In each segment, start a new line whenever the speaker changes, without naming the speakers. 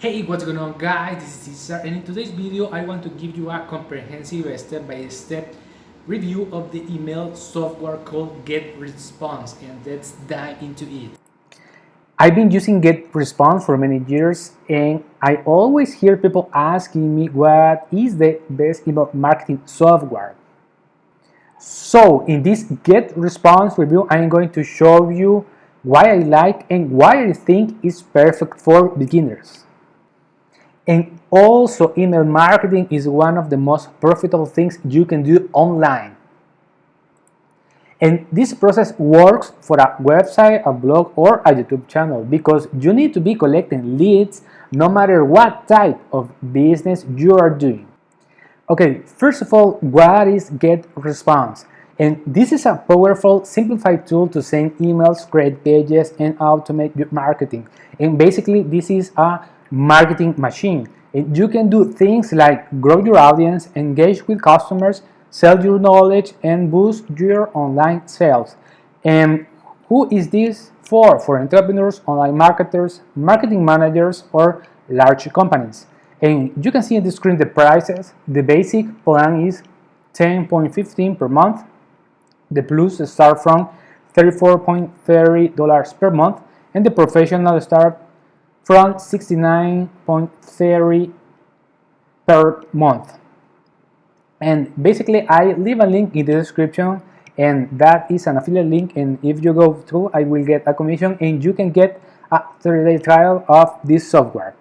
Hey, what's going on guys, this is Cesar, and in today's video I want to give you a comprehensive step-by-step review of the email software called Getresponse, and let's dive into it. I've been using Getresponse for many years, and I always hear people asking me what is the best email marketing software. So in this Getresponse review I'm going to show you why I like and why I think it's perfect for beginners. And also, email marketing is one of the most profitable things you can do online. And this process works for a website, a blog, or a YouTube channel because you need to be collecting leads no matter what type of business you are doing. Okay, first of all, what is GetResponse? And this is a powerful, simplified tool to send emails, create pages, and automate your marketing. And basically, this is a marketing machine. And you can do things like grow your audience, engage with customers, sell your knowledge, and boost your online sales. And who is this for? For entrepreneurs, online marketers, marketing managers, or large companies. And you can see on the screen the prices. The basic plan is $10.15 per month. The plus start from $34.30 per month, and the professional start from $69.30 per month. And basically I leave a link in the description, and that is an affiliate link, and if you go through I will get a commission and you can get a 30-day trial of this software.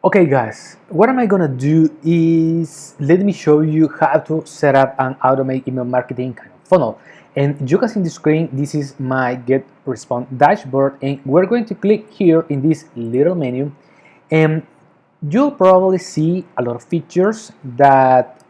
Okay guys, what am I gonna do is let me show you how to set up an automate email marketing kind of funnel. And you can see on the screen, this is my Getresponse dashboard, and we're going to click here in this little menu, and you'll probably see a lot of features that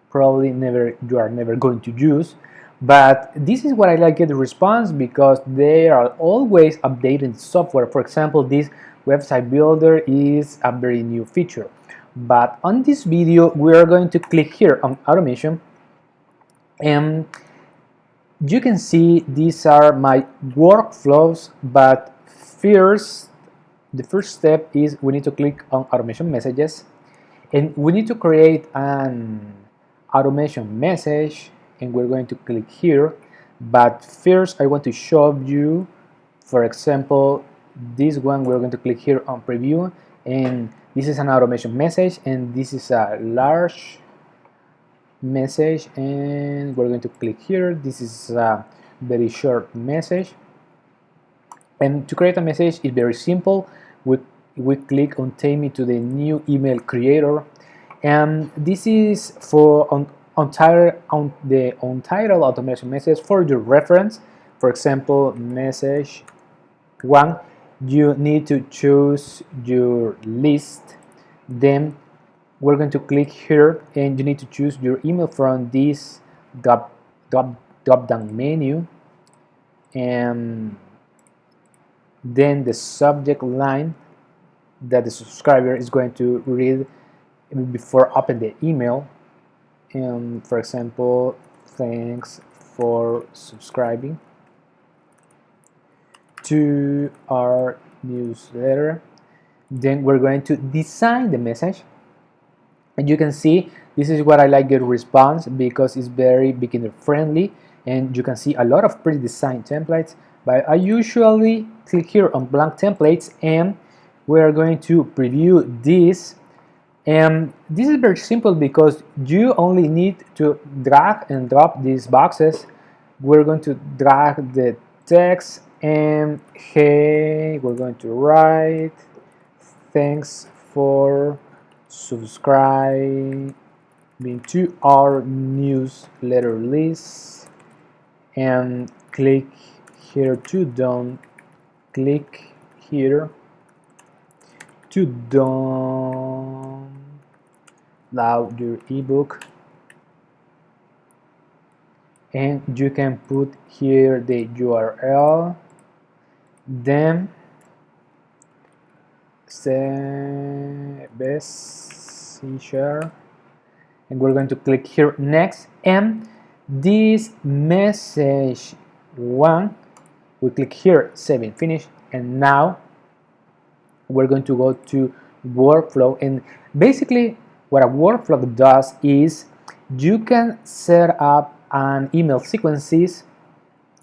probably you are never going to use. But this is what I like Getresponse because they are always updating software. For example, this website builder is a very new feature. But on this video, we are going to click here on automation, and you can see these are my workflows. But first, the first step is we need to click on automation messages, and we need to create an automation message, and we're going to click here. But first I want to show you, for example, this one. We're going to click here on preview, and this is an automation message, and this is a large message, and we're going to click here. This is a very short message, and to create a message is very simple. We click on take me to the new email creator, and this is for the untitled automation message for your reference. For example, message 1, you need to choose your list. Then we're going to click here, and you need to choose your email from this drop down menu, and then the subject line that the subscriber is going to read before open the email. And for example, thanks for subscribing to our newsletter. Then we're going to design the message, and you can see this is what I like Getresponse because it's very beginner friendly, and you can see a lot of pre-designed templates. But I usually click here on blank templates, and we are going to preview this. And this is very simple because you only need to drag and drop these boxes. We're going to drag the text, and hey, we're going to write thanks for subscribing to our newsletter list, and click here to download your ebook, and you can put here the URL, then share, and we're going to click here next. And this message 1, we click here save and finish, and now we're going to go to workflow. And basically what a workflow does is you can set up an email sequences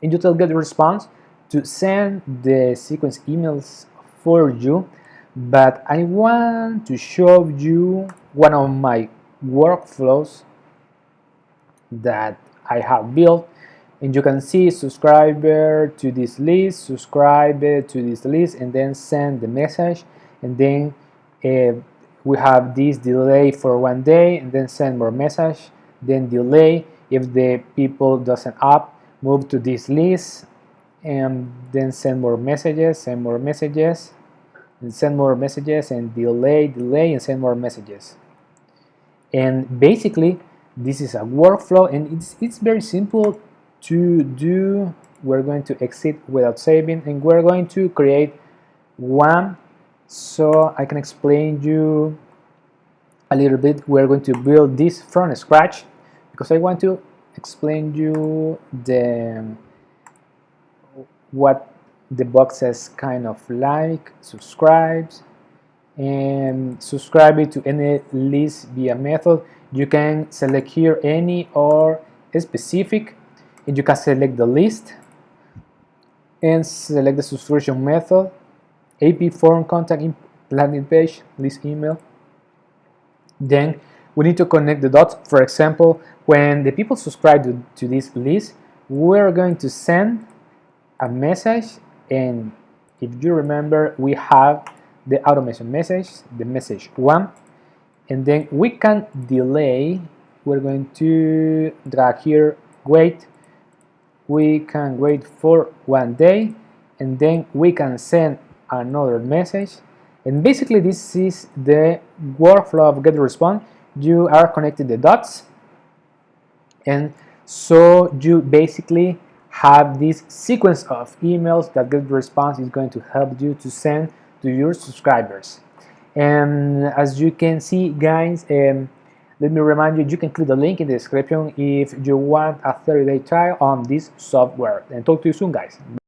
and you tell Getresponse to send the sequence emails for you. But I want to show you one of my workflows that I have built, and you can see subscriber to this list, subscribe to this list, and then send the message, and then we have this delay for 1 day, and then send more message, then delay if the people doesn't up, move to this list, and then send more messages, send more messages, and send more messages, and delay, and send more messages. And basically this is a workflow, and it's very simple to do. We're going to exit without saving, and we're going to create one so I can explain you a little bit. We're going to build this from scratch because I want to explain you what the boxes kind of like. Subscribes, and subscribe it to any list via method. You can select here any or specific, and you can select the list and select the subscription method, AP form, contact, landing page, list email. Then we need to connect the dots. For example, when the people subscribe to this list, we're going to send a message, and if you remember, we have the automation message, the message 1, and then we can delay. We're going to drag here, wait. We can wait for 1 day, and then we can send another message. And basically this is the workflow of Getresponse. You are connecting the dots, and so you basically have this sequence of emails that Getresponse is going to help you to send to your subscribers. And as you can see, guys, let me remind you, you can click the link in the description if you want a 30-day trial on this software. And talk to you soon, guys.